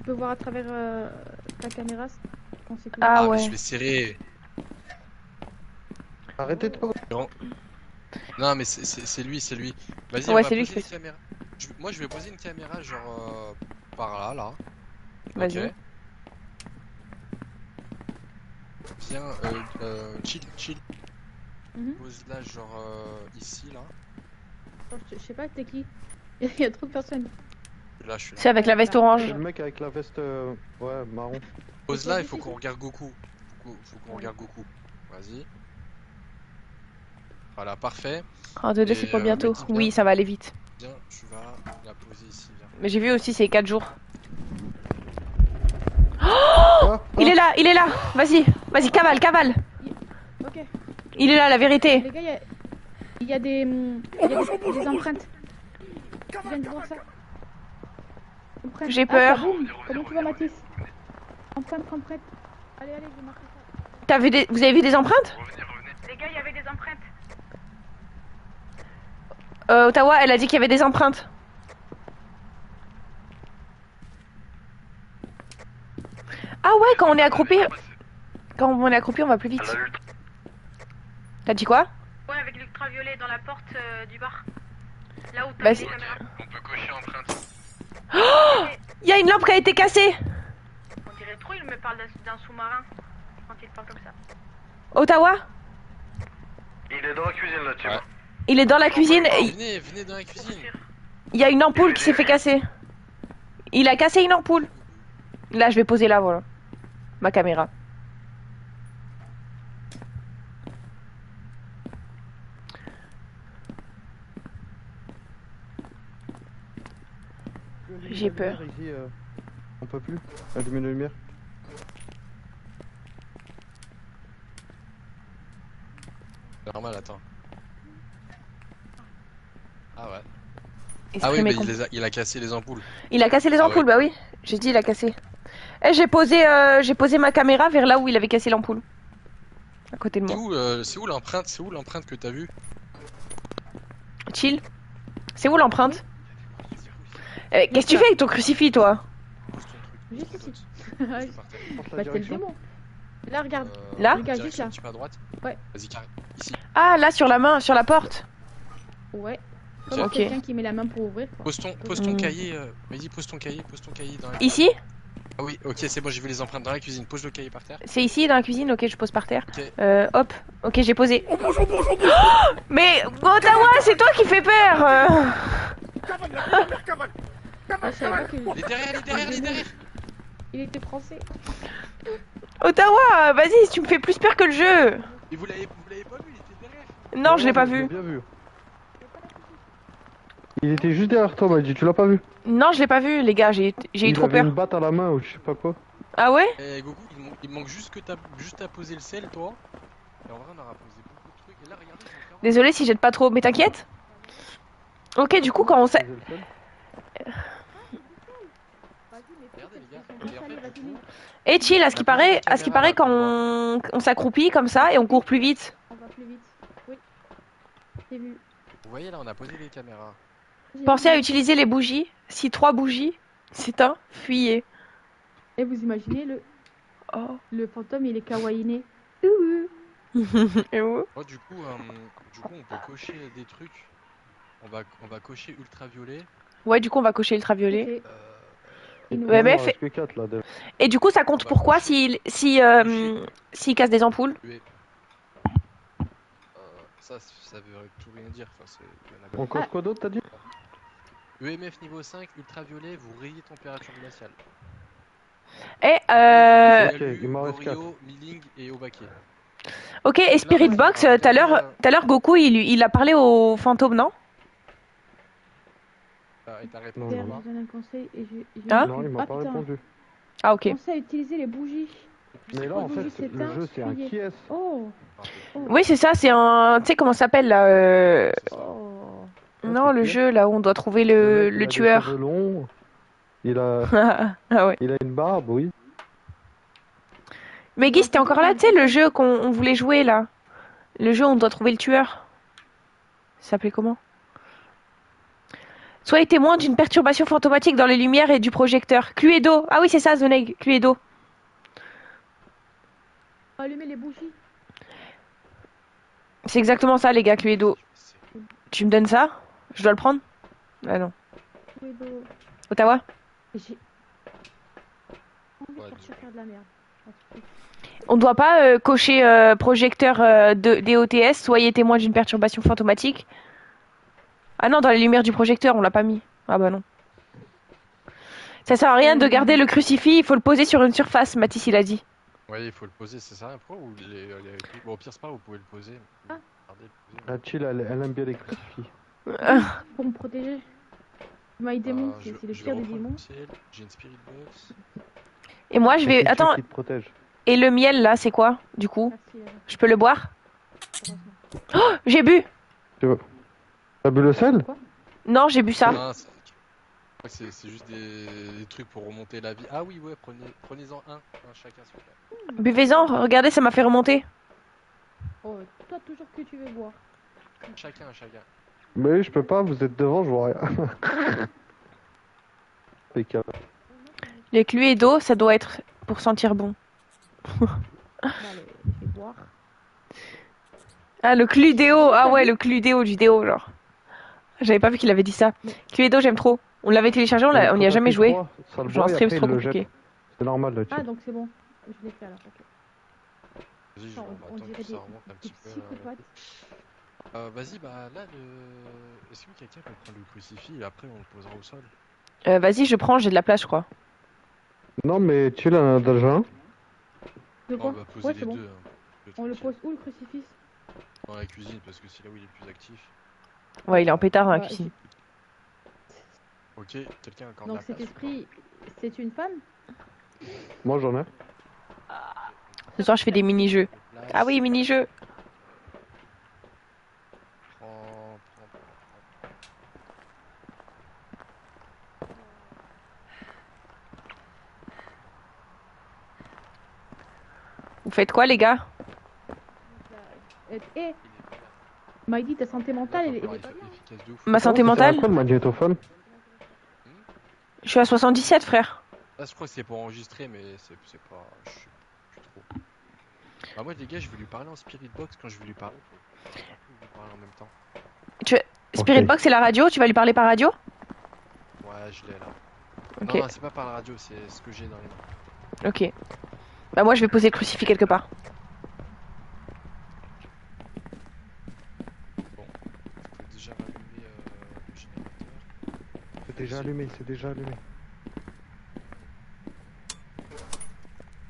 peux voir à travers ta caméra quand c'est tout. Ah mais ouais. je vais serrer. Arrêtez de parler. Non, mais c'est lui, c'est lui. Vas-y, Ouais, on va c'est lui poser qui les fait- caméras. Moi, je vais poser une caméra, genre par là, là. Vas-y. Ok. Viens, chill. Mhm. Pose là, genre ici, là. Je sais pas, t'es qui? Il y a trop de personnes. Là, je suis là. C'est avec la veste orange. C'est le mec avec la veste ouais, marron. Pose là, il faut qu'on regarde Goku. Faut qu'on regarde Goku. Vas-y. Voilà, parfait. Oh, 2-2, Et, c'est pour bientôt. me dis bien. Oui, ça va aller vite. Viens, tu vas la poser ici. Viens. Mais j'ai vu aussi, c'est 4 jours. Ah, Il est là, il est là. Vas-y, vas-y, cavale, cavale. Ok. Il est là, la vérité. Les gars, il y a des empreintes. Je viens de voir ça. Empreintes. J'ai peur. Ah, boum. Comment tu vas, Mathis? Empreintes. Allez, je vais marquer ça. T'as vu Vous avez vu des empreintes? Les gars, il y avait des empreintes. Ottawa, elle a dit qu'il y avait des empreintes. Ah ouais, quand on est accroupi... Quand on est accroupi, on va plus vite. T'as dit quoi? Ouais, avec l'ultraviolet dans la porte du bar. Là où Bah, t'as c'est- les caméras. On peut cocher empreinte. Il y a une lampe qui a été cassée. On dirait trop, il me parle d'un sous-marin. Quand il parle comme ça. Ottawa, Il est dans la cuisine là, tu vois. il est dans la cuisine. et Venez dans la cuisine. Il y a une ampoule qui s'est fait casser. Il a cassé une ampoule. Là, je vais poser là, voilà. Ma caméra. J'ai peur. Ici, on peut plus. Allumer la lumière. Normal, attends. Ah ouais. Exprimer mais il a cassé les ampoules. Il a cassé les Ah ampoules, ouais. bah oui. J'ai dit, il a cassé. Eh, j'ai posé ma caméra vers là où il avait cassé l'ampoule. À côté de moi. C'est où l'empreinte? C'est où l'empreinte que t'as vue? Chill. C'est où l'empreinte? Qu'est-ce que tu fais avec ton crucifix, toi? Pose ton truc. Juste Pose ton ici. truc. Je vais partir. Porte la Bah, c'est le direction. démon. Là, regarde. Là Regarde, juste Direction là. un petit peu à droite. Ouais. Vas-y, carré. Ici. Ah, là, sur la main, sur la porte. Ouais. Ok. Comme Ok. quelqu'un qui met la main pour ouvrir. Quoi. Pose ton Hmm. cahier. Vas-y, pose ton cahier dans la Ici? Ah oui, ok, c'est bon, j'ai vu les empreintes dans la cuisine. Pose le cahier par terre. C'est ici, dans la cuisine? Ok, je pose par terre. Ok. Hop. Ok, j'ai posé. Oh, mais Ottawa, c'est toi qui fais peur. Ah, je savais pas que Il est derrière. il était français. Ottawa, vas-y, tu me fais plus peur que le jeu. Et vous l'avez pas vu, il était derrière. Non, je l'ai pas je vu. bien vu. Il était juste derrière toi, Maïdi, tu l'as pas vu? Non, je l'ai pas vu, les gars, j'ai eu trop Il avait peur. une batte à la main ou je sais pas quoi. Ah ouais? Eh Goku, il manque juste que juste à poser le sel, toi. Et en vrai, on aura posé beaucoup de trucs. Et là, regardez, je vais faire- Désolé si j'aide pas trop, mais t'inquiète. Ok, du coup, quand on sait... Regardez, les gars. Et en fait, du coup, Et chill, à ce qui paraît, quand on s'accroupit comme ça et on court plus vite. On va plus vite. Oui. J'ai vu. vous voyez là, on a posé les caméras. J'ai Pensez vu. à utiliser les bougies. Si 3 bougies s'éteint, fuyez. Et vous imaginez Oh. le fantôme, il est kawaiiné. Ouh. Et où? Oh, du coup, on peut cocher des trucs. On va cocher ultraviolet. Ouais, du coup, on va cocher ultraviolet. Ok. Ouais, mais il en reste que 4 là. Et du coup, ça compte Bah, pourquoi cocher. s'il casse des ampoules? Ça veut tout rien dire. Enfin, il y en a On cause quoi d'autre, t'as dit? EMF niveau 5, ultraviolet, vous rayez température glaciale. Et Ok, il m'en reste Gorio, Milling et Obake. ok, et Spirit Box, tout à l'heure, Goku, il a parlé au fantôme, non? Et ta réponse, Non, Père, non. je donne un conseil et Hein? Non, il m'a pas putain. répondu. Ah, ok. Pensez à utiliser les bougies. Mais là, en Oui, fait, c'est le un jeu, c'est un fuyez. qui est. Oh. Oui, c'est ça, c'est un... Tu sais comment ça s'appelle, là Oh. Non, le qui est jeu, là, où on doit trouver mec, il le a des tueur. cheveux longs, il a Ah ouais. une barbe, oui. Mais Guy, c'était encore là, tu sais, le jeu qu'on voulait jouer, là. Le jeu où on doit trouver le tueur. Ça s'appelait comment? Soyez témoin d'une perturbation fantomatique dans les lumières et du projecteur. Cluedo. Ah oui, c'est ça, Zoneg. Cluedo. Allumer les bougies. C'est exactement ça, les gars, Cluedo. Tu me donnes ça? Je dois le prendre? Ah non. Cluedo. Ottawa? J'ai envie de Ouais, partir faire de la merde. On ne doit pas cocher projecteur DOTS, soyez témoin d'une perturbation fantomatique. Ah non, dans les lumières du projecteur, on l'a pas mis. Ah bah non. Ça sert à rien de garder le crucifix, il faut le poser sur une surface, Mathis il a dit. Ouais, il faut le poser, c'est ça. Pourquoi ou bon, au pire, c'est pas, vous pouvez le poser. Ah. Regardez, le poser. La chill, elle aime bien les crucifix. Pour me protéger. My démon, Je c'est le vais pire des reprendre démons. le ciel, j'ai une spirit box. Et moi je vais... C'est Attends, qui te protège. et le miel là, c'est quoi, du coup? Merci, Je peux le boire? heureusement. Oh, j'ai bu! T'as bu le sel? Non, j'ai bu ça. Non, c'est juste des trucs pour remonter la vie. Ah oui, ouais, prenez-en un chacun s'il vous plaît. Buvez-en, regardez, ça m'a fait remonter. Oh, toi, toujours que tu veux boire. Chacun. Mais oui, je peux pas, vous êtes devant, je vois rien. Pékin. Les Cluedo, ça doit être pour sentir bon. Bon, allez, je vais boire. Ah, le Cludéo! Ah ouais, le Cludéo du déo, genre. J'avais pas vu qu'il avait dit ça. Cluedo, j'aime trop. On l'avait téléchargé, on n'y a jamais joué. Ça le Genre, boit et stream, après, c'est trop il le compliqué. jette. C'est normal, le Ah, chill. donc c'est bon. Je l'ai fait alors, ok. Vas-y, je On attends dirait que ça des remonte un petit peu. psychopathes. Vas-y, bah là, est-ce que quelqu'un peut prendre le crucifix et après on le posera au sol? Vas-y, je prends, j'ai de la place, je crois. Non, mais chill, en a déjà un. De On quoi va poser Ouais, les c'est bon. deux. On le pose où le crucifix? Dans la cuisine parce que c'est là où il est le plus actif. Ouais, il est en pétard dans la Ouais, cuisine. Ok, quelqu'un a encore de Donc la cet place ou esprit, c'est une femme? Moi, j'en ai. Ce soir, je fais des mini-jeux. pas? Place. Ah oui, mini-jeux. Prends. Vous faites quoi, les gars? Eh, m'a dit ta santé mentale, elle est pas bien. Efficace de ouf. Ma santé Ça sert à mentale? quoi le magnétophone? Je suis à 77, frère. Là, je crois que c'est pour enregistrer, mais c'est pas. Je suis trop. Bah, moi, les gars, je vais lui parler en spirit box quand je vais lui parler. Je vais lui parler en même temps. Spirit Ok. Box, c'est la radio? Tu vas lui parler par radio? Ouais, je l'ai là. Ok. Non, c'est pas par la radio, c'est ce que j'ai dans les mains. Ok. Bah moi, je vais poser le crucifix quelque part. Bon, je peux déjà rallumer le générateur. C'est déjà allumé, c'est déjà allumé.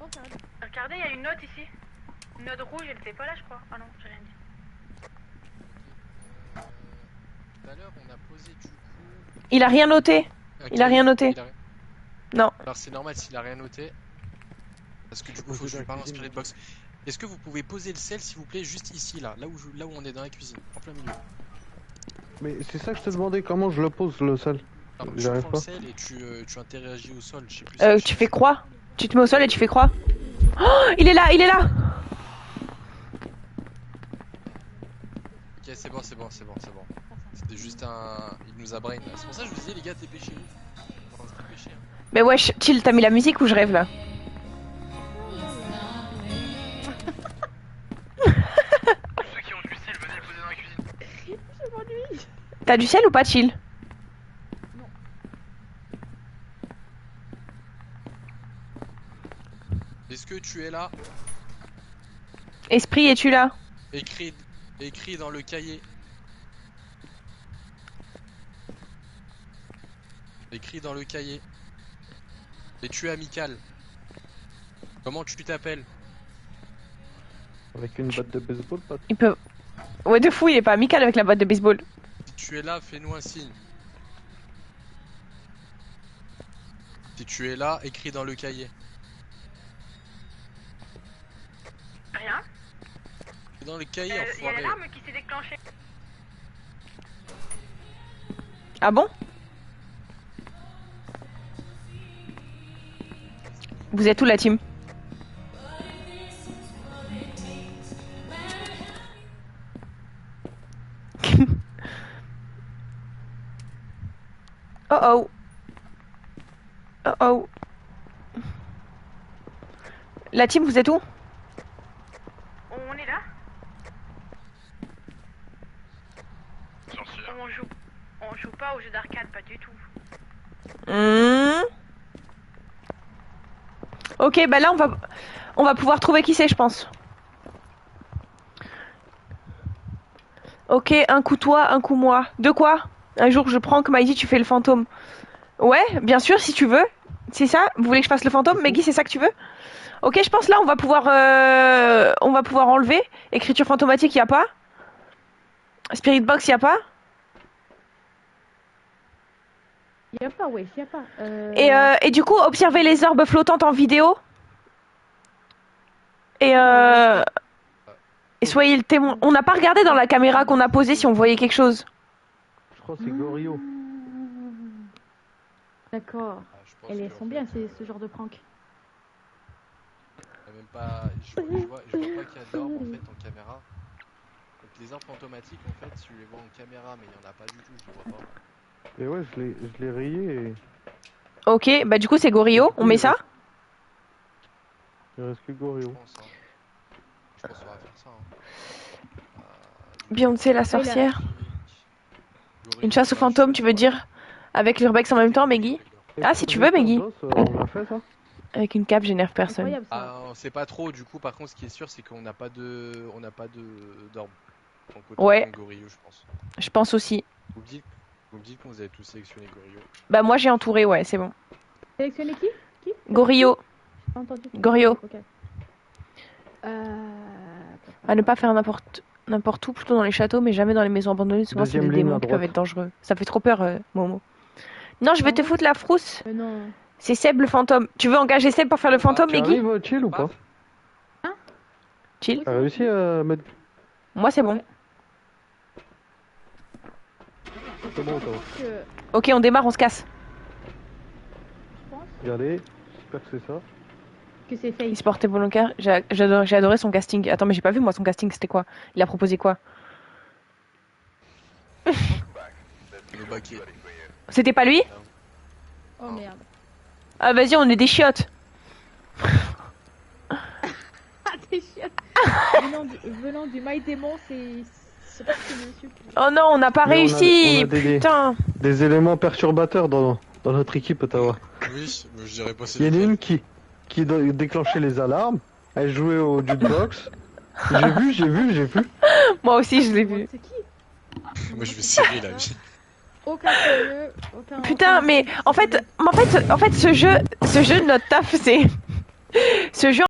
Oh, ça arrive. Regardez, il y a une note ici. Une note rouge, elle était pas là, je crois. Ah non, j'ai rien dit. Tout à l'heure, on a posé du coup. Il a rien noté. Il a rien noté. Non. Alors, c'est normal s'il a rien noté. Parce que du coup, faut que je lui parle en spirit box. Est-ce que vous pouvez poser le sel, s'il vous plaît, juste ici, là où on est dans la cuisine, en plein milieu. Mais c'est ça que je te demandais, comment je le pose le sel? Alors, tu J'arrive prends pas. le sel et tu interagis au sol, je sais plus. Tu fais croix. Tu te mets au sol et tu fais croix. Oh, il est là, il est là. Ok, c'est bon. C'était juste un. Il nous a brain. C'est pour ça que je vous disais, les gars, dépêchez-vous. On va se dépêcher. Hein. Mais wesh, chill, t'as mis la musique ou je rêve là? Ceux qui ont du style, venez le poser dans la cuisine. Je m'ennuie. T'as du sel ou pas chill? Est-ce que tu es là? Esprit, es-tu là? Écris dans le cahier. Écris dans le cahier. Es-tu amical? Comment tu t'appelles? Avec une batte de baseball, pas. Il peut... Ouais, de fou, il est pas amical avec la boîte de baseball. Si tu es là, fais-nous un signe. Si tu es là, écris dans le cahier. Rien. Dans le cahier, Il y a enfoiré. l'alarme qui s'est déclenchée. Ah bon? Vous êtes où la team? La team, vous êtes où? On est là? J'en suis là. On joue pas au jeu d'arcade, pas du tout. Ok, bah là on va pouvoir trouver qui c'est, je pense. Ok, un coup toi, un coup moi. De quoi? Un jour je prends que Maïdi tu fais le fantôme. Ouais, bien sûr si tu veux. C'est ça? Vous voulez que je fasse le fantôme, Meggy, c'est ça que tu veux? Ok, je pense là on va pouvoir enlever. Écriture fantomatique, y a pas. Spirit box, y a pas. Y a pas, ouais, y a pas. Et du coup, observez les orbes flottantes en vidéo. Et soyez le témoin. On n'a pas regardé dans la caméra qu'on a posée si on voyait quelque chose. Je crois que c'est Gorio. D'accord. Ah, je pense Elles que, sont en bien, fait, ce genre de prank. y a même pas... je vois pas qu'il y a d'orbes en fait en caméra. Donc les orbes fantomatiques en fait, tu les vois en caméra, mais il y en a pas du tout, je les vois pas. Et ouais, je l'ai rayé et Ok, bah du coup c'est Gorio. On met ça? il reste que Je Gorio. pense, hein. Je pense qu'on va faire ça. Hein. Beyoncé la sorcière. Une chasse aux fantômes, tu veux dire? Avec l'urbex en même temps, Meggy? Ah, si tu veux, Meggy. On l'a fait ça? Avec une cape, j'énerve personne. Incroyable ça. Ah, on sait pas trop. Du coup, par contre, ce qui est sûr, c'est qu'on n'a pas d'orbe. Donc Ouais. autant Gorio, je pense. Je pense aussi. Vous me dites qu'on vous avez tous sélectionné Gorio. Bah moi j'ai entouré, ouais, c'est bon. Sélectionner qui? Gorio. J'ai pas entendu. Gorio. Ok. À ne pas faire n'importe où, plutôt dans les châteaux, mais jamais dans les maisons abandonnées. Souvent c'est Deuxième des ligne démons à qui peuvent droite. être dangereux. Ça fait trop peur, Momo. Non, je vais te Ah ouais foutre la frousse. Non. C'est Seb le fantôme. Tu veux engager Seb pour faire le fantôme, Tu Meggy? arrives chill ou pas? Chill. T'as réussi à mettre... Moi c'est bon. Ouais. C'est bon, toi. Que... Ok, on démarre, on se casse. Je pense Regardez, j'espère que c'est ça. que c'est fake. Il se portait volontaire. J'ai adoré son casting. Attends, mais j'ai pas vu moi son casting, c'était quoi? Il a proposé quoi? Nos baquets. C'était pas lui? Oh merde. Ah vas-y, on est des chiottes. Ah, t'es chiotte. venant du My Démon, c'est pas ce que monsieur. Oh non, on n'a pas Mais réussi. on a des- Putain. Des éléments perturbateurs dans notre équipe, Ottawa. Oui, mais je dirais pas c'est Il y en a lequel. une qui déclenchait les alarmes. Elle jouait au jukebox. J'ai vu. Moi aussi, je l'ai vu. C'est qui? Moi, je vais serrer la vie. Aucun sérieux, aucun. Putain, mais en fait, ce jeu, notre taf, c'est ce jeu.